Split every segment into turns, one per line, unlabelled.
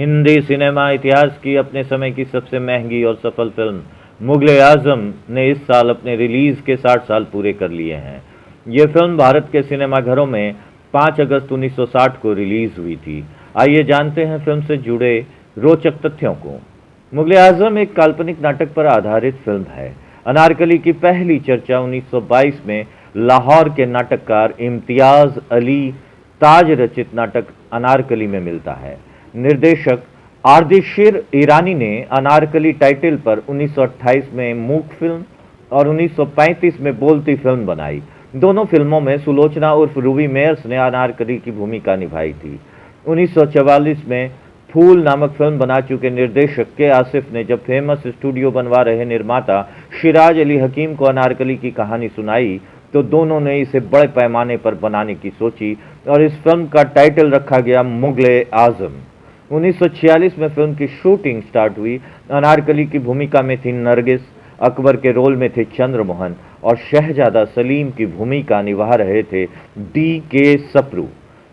Hindi cinema इतिहास की अपने समय की सबसे महंगी और सफल फिल्म मुगल-ए-आज़म ने इस साल अपने रिलीज के 60 साल पूरे कर लिए हैं। ये फिल्म भारत के सिनेमाघरों में 5 अगस्त 1960 को रिलीज हुई थी। आइए जानते हैं फिल्म से जुड़े रोचक तथ्यों को। मुगल-ए-आज़म एक काल्पनिक नाटक पर आधारित फिल्म है। अनारकली की पहली चर्चा 1922 में लाहौर के नाटककार इम्तियाज अली ताज रचित नाटक अनारकली में मिलता है। निर्देशक आर्दिशिर ईरानी ने अनारकली टाइटल पर 1928 में मूक फिल्म और 1935 में बोलती फिल्म बनाई। दोनों फिल्मों में सुलोचना उर्फ रूबी मेयर्स ने अनारकली की भूमिका निभाई थी। 1944 में फूल नामक फिल्म बना चुके निर्देशक के आसिफ ने जब फेमस स्टूडियो बनवा रहे निर्माता शिराज अली हकीम को अनारकली की कहानी सुनाई तो दोनों ने इसे बड़े पैमाने पर बनाने की सोची और इस फिल्म का टाइटल रखा गया मुगल-ए-आज़म। 1946 में फिल्म की शूटिंग स्टार्ट हुई। अनारकली की भूमिका में थी नरगिस, अकबर के रोल में थे चंद्रमोहन और शहजादा सलीम की भूमिका निभा रहे थे डी.के. सप्रू।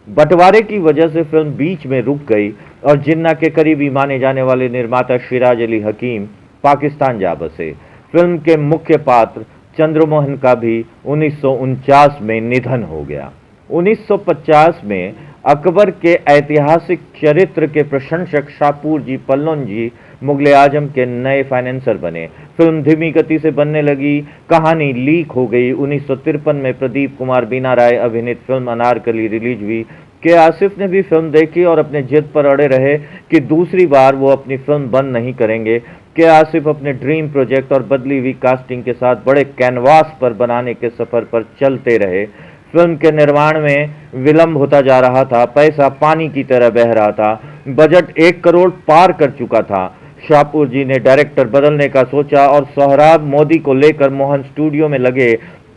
बंटवारे की वजह से फिल्म बीच में रुक गई और जिन्ना के करीबी माने जाने वाले निर्माता शिराज अली हकीम पाकिस्तान जा बसे। फिल्म के मुख्य पात्र चंद्रमोहन का भी 1949 में निधन हो गया। 1950 में अकबर के ऐतिहासिक चरित्र के प्रशंसक शाहपुर जी पल्लोन जी मुगल-ए-आज़म के नए फाइनेंसर बने। फिल्म धीमी गति से बनने लगी, कहानी लीक हो गई। 1953 में प्रदीप कुमार बीना राय अभिनीत फिल्म अनारकली रिलीज हुई। के आसिफ ने भी फिल्म देखी और अपने जिद पर अड़े रहे कि दूसरी बार वो अपनी फिल्म बंद नहीं करेंगे। के आसिफ अपने ड्रीम प्रोजेक्ट और बदली हुई कास्टिंग के साथ बड़े कैनवास पर बनाने के सफर पर चलते रहे। फिल्म के निर्माण में विलंब होता जा रहा था, पैसा पानी की तरह बह रहा था, बजट 1 करोड़ पार कर चुका था। शाहपुर जी ने डायरेक्टर बदलने का सोचा और सोहराब मोदी को लेकर मोहन स्टूडियो में लगे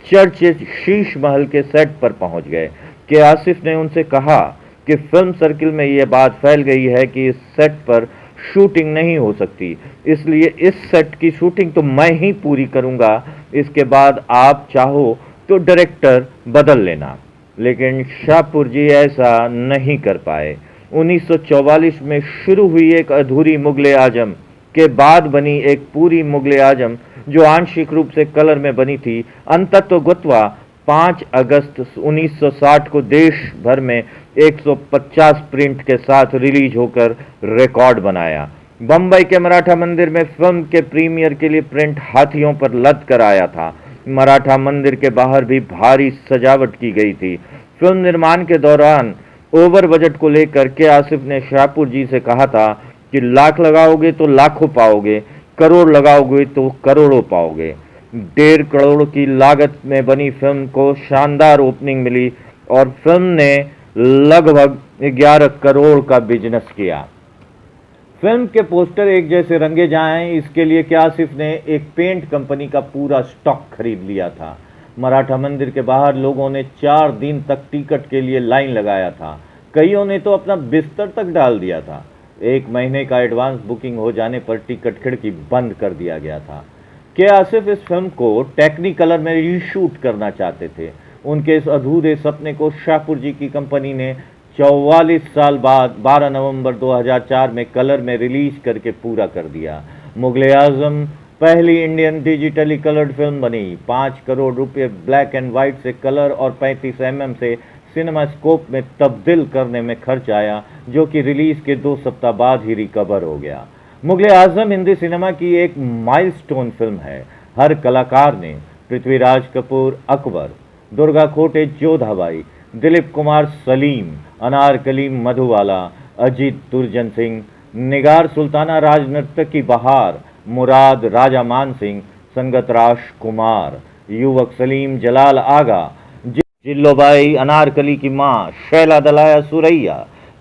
चर्चित शीश महल के सेट पर पहुंच गए। के आसिफ ने उनसे कहा कि फिल्म सर्किल में यह बात फैल गई है कि इस सेट पर शूटिंग नहीं हो सकती, इसलिए इस सेट की शूटिंग तो मैं ही पूरी करूंगा, इसके बाद आप चाहो तो डायरेक्टर बदल लेना। लेकिन शाहपुर जी ऐसा नहीं कर पाए। 1944 में शुरू हुई एक अधूरी मुगल-ए-आज़म के बाद बनी एक पूरी मुगल-ए-आज़म जो आंशिक रूप से कलर में बनी थी, अंततोगत्वा 5 अगस्त 1960 को देश भर में 150 प्रिंट के साथ रिलीज होकर रिकॉर्ड बनाया। बम्बई के मराठा मंदिर में फिल्म के प्रीमियर के लिए प्रिंट हाथियों पर लद कर आया था। मराठा मंदिर के बाहर भी भारी सजावट की गई थी। फिल्म निर्माण के दौरान ओवर बजट को लेकर के आसिफ ने शाहपुर जी से कहा था कि लाख लगाओगे तो लाखों पाओगे, करोड़ लगाओगे तो करोड़ों पाओगे। 1.5 करोड़ की लागत में बनी फिल्म को शानदार ओपनिंग मिली और फिल्म ने लगभग 11 करोड़ का बिजनेस किया। फिल्म के पोस्टर एक जैसे रंगे जाएं, इसके लिए के आसिफ ने एक पेंट कंपनी का पूरा स्टॉक खरीद लिया था। मराठा मंदिर के बाहर लोगों ने 4 दिन तक टिकट के लिए लाइन लगाया था। कईयों ने तो अपना बिस्तर तक डाल दिया था। 1 महीने का एडवांस बुकिंग हो जाने पर टिकट खिड़की बंद कर दिया गया था। के आसिफ इस फिल्म को टेक्निकलर में रीशूट करना चाहते थे। उनके इस अधूरे सपने को शाहपुर जी की कंपनी ने 44 साल बाद 12 नवंबर 2004 में कलर में रिलीज करके पूरा कर दिया। मुगल-ए-आज़म पहली इंडियन डिजिटली कलर्ड फिल्म बनी। 5 करोड़ रुपए ब्लैक एंड व्हाइट से कलर और 35 mm से सिनेमास्कोप में तब्दील करने में खर्च आया, जो कि रिलीज के 2 सप्ताह बाद ही रिकवर हो गया। मुगल-ए-आज़म हिंदी सिनेमा की एक माइलस्टोन फिल्म है। हर कलाकार ने पृथ्वीराज कपूर अकबर, दुर्गा खोटे जोधाबाई, दिलीप कुमार सलीम, अनारकली मधुबाला, अजीत दुर्जन सिंह, निगार सुल्ताना राजनर्तकी बहार, मुराद राजा मान सिंह, संगतराज कुमार, युवक सलीम जलाल आगा, जिल्लोबाई अनारकली की मां, शैला दलाया सुरैया,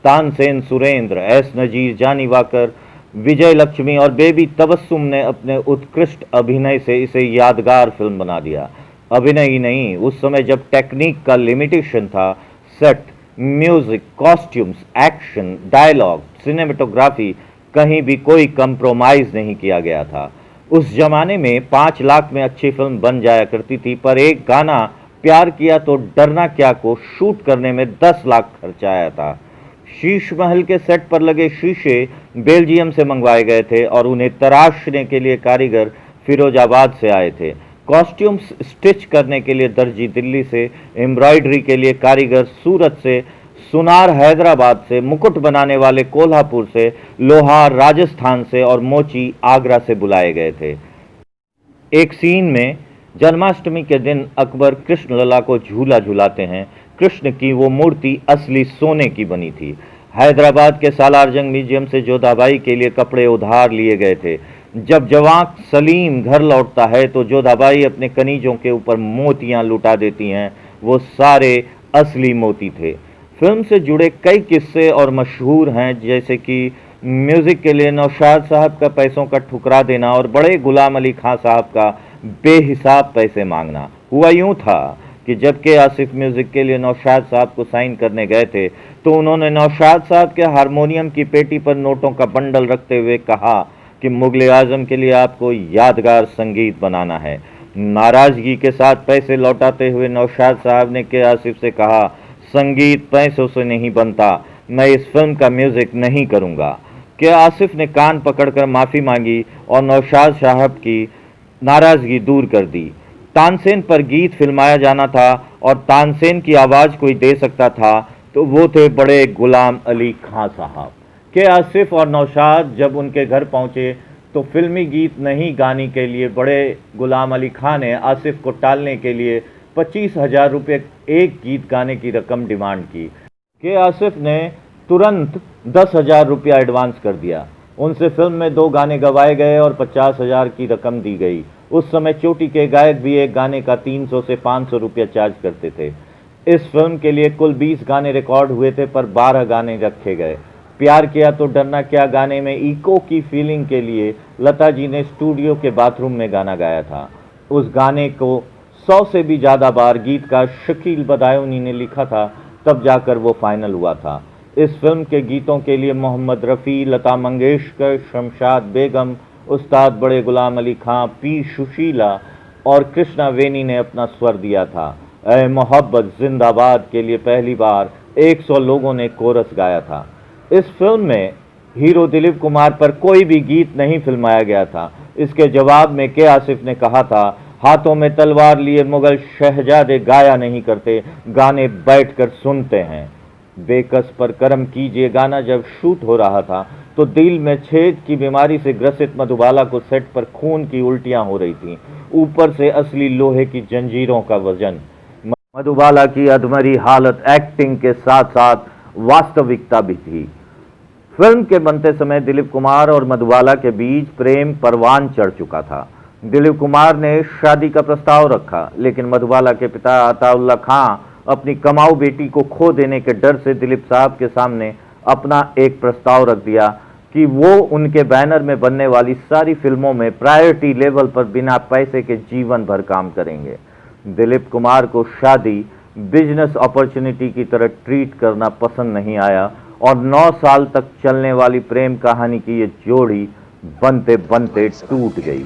तानसेन सुरेंद्र, एस नजीर जानी वाकर, विजय लक्ष्मी और बेबी तबस्सुम ने अपने उत्कृष्ट अभिनय से इसे यादगार फिल्म बना दिया। अभिनय ही नहीं, उस समय जब टेक्निक का लिमिटेशन था, set, music, costumes, action, dialogue, cinematography, कहीं भी कोई कंप्रोमाइज नहीं किया गया था। उस जमाने में 5 लाख में अच्छी फिल्म बन जाया करती थी, पर एक गाना प्यार किया तो डरना क्या को शूट करने में 10 लाख खर्च आया था। शीश महल के सेट पर लगे शीशे बेल्जियम से मंगवाए गए थे और उन्हें तराशने के लिए कारीगर फिरोजाबाद से आए थे। कॉस्ट्यूम्स स्टिच करने के लिए दर्जी दिल्ली से, एम्ब्रॉयडरी के लिए कारीगर सूरत से, सुनार हैदराबाद से, मुकुट बनाने वाले कोल्हापुर से, लोहार राजस्थान से और मोची आगरा से बुलाए गए थे। एक सीन में जन्माष्टमी के दिन अकबर कृष्ण लला को झूला झुलाते हैं। कृष्ण की वो मूर्ति असली सोने की बनी थी। हैदराबाद के सालारजंग म्यूजियम से जोधाबाई के लिए कपड़े उधार लिए गए थे। जब जवान सलीम घर लौटता है तो जोधाबाई अपने कनीजों के ऊपर मोतियां लुटा देती हैं। वो सारे असली मोती थे। फिल्म से जुड़े कई किस्से और मशहूर हैं, जैसे कि म्यूजिक के लिए नौशाद साहब का पैसों का ठुकरा देना और बड़े गुलाम अली खां साहब का बेहिसाब पैसे मांगना। हुआ यूं था कि जब के आसिफ म्यूजिक के लिए नौशाद साहब को साइन करने गए थे तो उन्होंने नौशाद साहब के हारमोनियम की पेटी पर नोटों का बंडल रखते हुए कहा कि मुगले आजम के लिए आपको यादगार संगीत बनाना है। नाराजगी के साथ पैसे लौटाते हुए नौशाद साहब ने के आसिफ से कहा, संगीत पैसों से नहीं बनता, मैं इस फिल्म का म्यूजिक नहीं करूंगा। के आसिफ ने कान पकड़कर माफ़ी मांगी और नौशाद साहब की नाराज़गी दूर कर दी। तानसेन पर गीत फिल्माया जाना था और तानसेन की आवाज़ कोई दे सकता था तो वो थे बड़े गुलाम अली खां साहब। के आसिफ और नौशाद जब उनके घर पहुंचे तो फिल्मी गीत नहीं गाने के लिए बड़े गुलाम अली खां ने आसिफ को टालने के लिए 25,000 रुपये एक गीत गाने की रकम डिमांड की। के आसिफ ने तुरंत 10,000 रुपया एडवांस कर दिया। उनसे फिल्म में 2 गाने गवाए गए और 50,000 की रकम दी गई। उस समय चोटी के गायक भी एक गाने का 300 से 500 रुपया चार्ज करते थे। इस फिल्म के लिए कुल 20 गाने रिकॉर्ड हुए थे पर 12 गाने रखे गए। प्यार किया तो डरना क्या गाने में इको की फीलिंग के लिए लता जी ने स्टूडियो के बाथरूम में गाना गाया था। उस गाने को 100 से भी ज़्यादा बार गीतकार शकील बदायूनी ने लिखा था, तब जाकर वो फाइनल हुआ था। इस फिल्म के गीतों के लिए मोहम्मद रफ़ी, लता मंगेशकर, शमशाद बेगम, उस्ताद बड़े गुलाम अली खां, पी सुशीला और कृष्णा वेनी ने अपना स्वर दिया था। ऐ मोहब्बत जिंदाबाद के लिए पहली बार 100 लोगों ने कोरस गाया था। इस फिल्म में हीरो दिलीप कुमार पर कोई भी गीत नहीं फिल्माया गया था। इसके जवाब में के आसिफ ने कहा था, हाथों में तलवार लिए मुगल शहजादे गाया नहीं करते, गाने बैठकर सुनते हैं। बेकस पर करम कीजिए गाना जब शूट हो रहा था तो दिल में छेद की बीमारी से ग्रसित मधुबाला को सेट पर खून की उल्टियां हो रही थीं। ऊपर से असली लोहे की जंजीरों का वजन। मधुबाला की अधमरी हालत एक्टिंग के साथ साथ वास्तविकता भी थी। फिल्म के बनते समय दिलीप कुमार और मधुबाला के बीच प्रेम परवान चढ़ चुका था। दिलीप कुमार ने शादी का प्रस्ताव रखा, लेकिन मधुबाला के पिता अताउल्ला खां अपनी कमाऊ बेटी को खो देने के डर से दिलीप साहब के सामने अपना एक प्रस्ताव रख दिया कि वो उनके बैनर में बनने वाली सारी फिल्मों में प्रायोरिटी लेवल पर बिना पैसे के जीवन भर काम करेंगे। दिलीप कुमार को शादी बिजनेस अपॉर्चुनिटी की तरह ट्रीट करना पसंद नहीं आया और 9 साल तक चलने वाली प्रेम कहानी की ये जोड़ी बनते बनते टूट गई।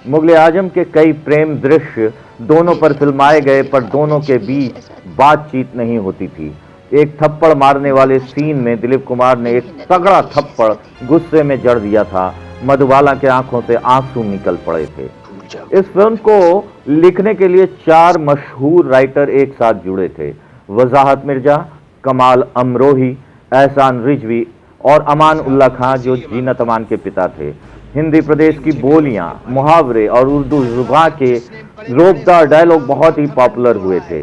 मुगले आजम के कई प्रेम दृश्य दोनों पर फिल्माए गए पर दोनों के बीच बातचीत नहीं होती थी। एक थप्पड़ मारने वाले सीन में दिलीप कुमार ने एक तगड़ा थप्पड़ गुस्से में जड़ दिया था। मधुबाला के आंखों से आंसू निकल पड़े थे। इस फिल्म को लिखने के लिए 4 मशहूर राइटर एक साथ जुड़े थे, वजाहत मिर्जा, कमाल अमरोही, एहसान रिजवी और अमान उल्लाह खां जो जीनत अमान के पिता थे। हिंदी प्रदेश की बोलियां, मुहावरे और उर्दू जुबान के रोबदार डायलॉग बहुत ही पॉपुलर हुए थे।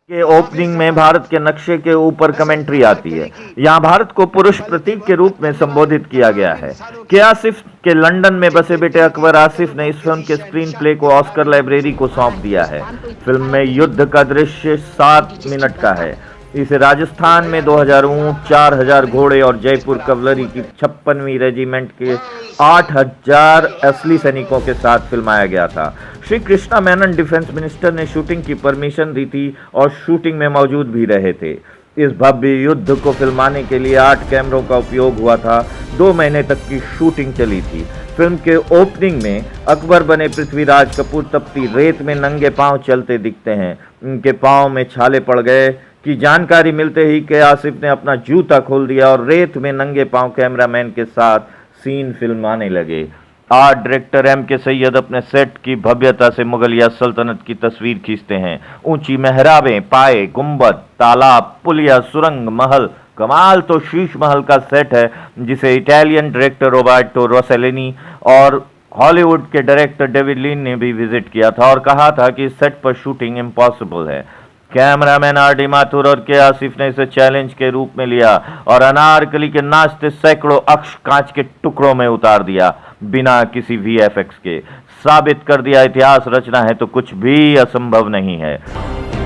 के ओपनिंग में भारत के नक्शे के ऊपर कमेंट्री आती है। यहाँ भारत को पुरुष प्रतीक के रूप में संबोधित किया गया है। के आसिफ के लंदन में बसे बेटे अकबर आसिफ ने इस फिल्म के स्क्रीन प्ले को ऑस्कर लाइब्रेरी को सौंप दिया है। फिल्म में युद्ध का दृश्य 7 मिनट का है। इसे राजस्थान में 2000 ऊंट, 4000 घोड़े और जयपुर कवलरी की 56वीं रेजिमेंट के 8000 असली सैनिकों के साथ फिल्माया गया था। श्री कृष्णा मेनन डिफेंस मिनिस्टर ने शूटिंग की परमिशन दी थी और शूटिंग में मौजूद भी रहे थे। इस भव्य युद्ध को फिल्माने के लिए 8 कैमरों का उपयोग हुआ था। 2 महीने तक की शूटिंग चली थी। फिल्म के ओपनिंग में अकबर बने पृथ्वीराज कपूर तपती रेत में नंगे पांव चलते दिखते हैं। उनके पांव में छाले पड़ गए। की जानकारी मिलते ही के आसिफ ने अपना जूता खोल दिया और रेत में नंगे पांव कैमरामैन के साथ सीन फिल्माने लगे। आर्ट डायरेक्टर एम के सैयद अपने सेट की भव्यता से मुगलिया सल्तनत की तस्वीर खींचते हैं। ऊंची मेहराबें, पाए, गुंबद, तालाब, पुलिया, सुरंग, महल। कमाल तो शीश महल का सेट है, जिसे इटालियन डायरेक्टर रोबर्टो रोसेलिनी और हॉलीवुड के डायरेक्टर डेविड लीन ने भी विजिट किया था और कहा था कि इस सेट पर शूटिंग इम्पॉसिबल है। कैमरामैन आर डी माथुर और के आसिफ ने इसे चैलेंज के रूप में लिया और अनारकली के नाचते सैकड़ों अक्ष कांच के टुकड़ों में उतार दिया, बिना किसी वीएफएक्स के। साबित कर दिया इतिहास रचना है तो कुछ भी असंभव नहीं है।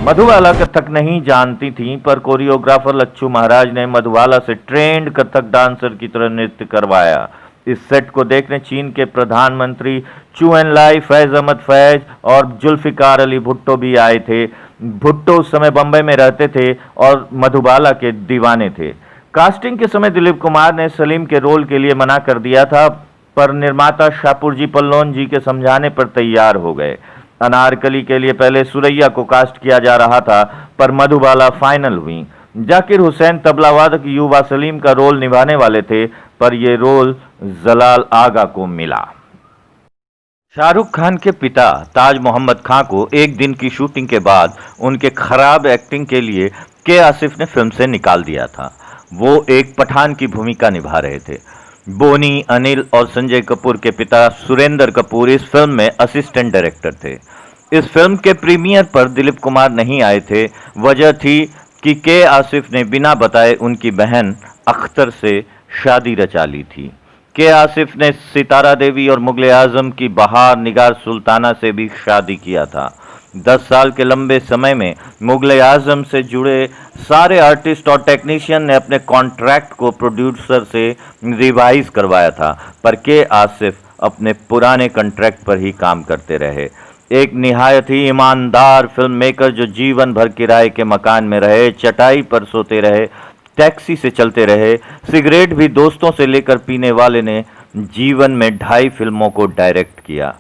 मधुबाला कथक नहीं जानती थी, पर कोरियोग्राफर लच्छू महाराज ने मधुबाला से ट्रेंड कथक डांसर की तरह नृत्य करवाया। इस सेट को देखने चीन के प्रधानमंत्री चू एन लाई, फैज अहमद फैज और जुल्फिकार अली भुट्टो भी आए थे। भुट्टो उस समय बंबई में रहते थे और मधुबाला के दीवाने थे। कास्टिंग के समय दिलीप कुमार ने सलीम के रोल के लिए मना कर दिया था, पर निर्माता शाहपुरजी पल्लौन जी के समझाने पर तैयार हो गए। अनारकली के लिए पहले सुरैया को कास्ट किया जा रहा था, पर मधुबाला फाइनल हुई। जाकिर हुसैन तबलावादक युवा सलीम का रोल निभाने वाले थे, पर यह रोल जलाल आगा को मिला। शाहरुख खान के पिता ताज मोहम्मद खान को एक दिन की शूटिंग के बाद उनके खराब एक्टिंग के लिए के आसिफ ने फिल्म से निकाल दिया था। वो एक पठान की भूमिका निभा रहे थे। बोनी, अनिल और संजय कपूर के पिता सुरेंद्र कपूर इस फिल्म में असिस्टेंट डायरेक्टर थे। इस फिल्म के प्रीमियर पर दिलीप कुमार नहीं आए थे। वजह थी कि के आसिफ ने बिना बताए उनकी बहन अख्तर से शादी रचा ली थी। के आसिफ ने सितारा देवी और मुगले आजम की बहार निगार सुल्ताना से भी शादी किया था। 10 साल के लंबे समय में मुगले आजम से जुड़े सारे आर्टिस्ट और टेक्नीशियन ने अपने कॉन्ट्रैक्ट को प्रोड्यूसर से रिवाइज करवाया था, पर के आसिफ अपने पुराने कॉन्ट्रैक्ट पर ही काम करते रहे। एक निहायत ही ईमानदार फिल्म मेकर जो जीवन भर किराए के मकान में रहे, चटाई पर सोते रहे, टैक्सी से चलते रहे, सिगरेट भी दोस्तों से लेकर पीने वाले ने जीवन में 2.5 फिल्मों को डायरेक्ट किया।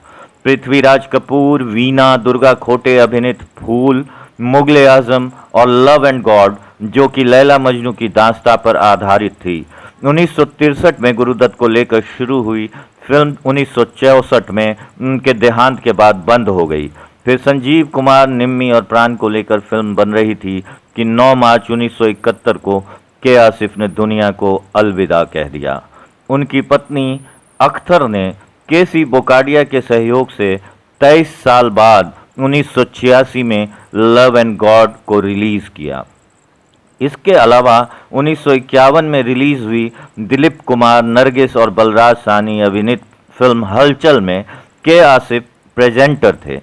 पृथ्वीराज कपूर, वीना, दुर्गा खोटे अभिनीत फूल, मुगले आजम और लव एंड गॉड, जो कि लैला मजनू की दास्तां पर आधारित थी। 1963 में गुरुदत्त को लेकर शुरू हुई फिल्म 1964 में उनके देहांत के बाद बंद हो गई। फिर संजीव कुमार, निम्मी और प्राण को लेकर फिल्म बन रही थी कि 9 मार्च 1971 को के आसिफ ने दुनिया को अलविदा कह दिया। उनकी पत्नी अख्तर ने केसी बोकाडिया के सहयोग से 23 साल बाद 1986 में लव एंड गॉड को रिलीज किया। इसके अलावा 1951 में रिलीज हुई दिलीप कुमार, नरगिस और बलराज साहनी अभिनीत फिल्म हलचल में के आसिफ प्रेजेंटर थे।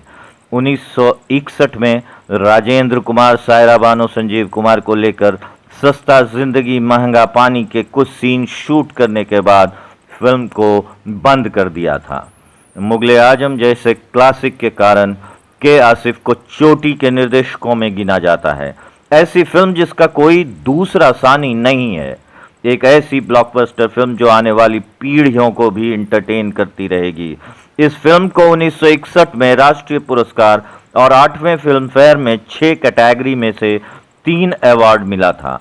1961 में राजेंद्र कुमार, सायरा बानो, संजीव कुमार को लेकर सस्ता जिंदगी महंगा पानी के कुछ सीन शूट करने के बाद फिल्म को बंद कर दिया था। मुगले आजम जैसे क्लासिक के कारण के आसिफ को चोटी के निर्देशकों में गिना जाता है। ऐसी फिल्म जिसका कोई दूसरा सानी नहीं है। एक ऐसी ब्लॉकबस्टर फिल्म जो आने वाली पीढ़ियों को भी एंटरटेन करती रहेगी। इस फिल्म को 1961 में राष्ट्रीय पुरस्कार और 8वें फिल्म फेयर में 6 कैटेगरी में से 3 अवार्ड मिला था।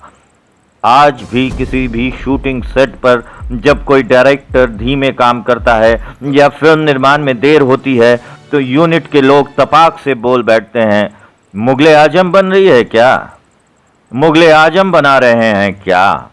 आज भी किसी भी शूटिंग सेट पर जब कोई डायरेक्टर धीमे काम करता है या फिल्म निर्माण में देर होती है तो यूनिट के लोग तपाक से बोल बैठते हैं, मुगले आजम बन रही है क्या? मुगले आजम बना रहे हैं क्या?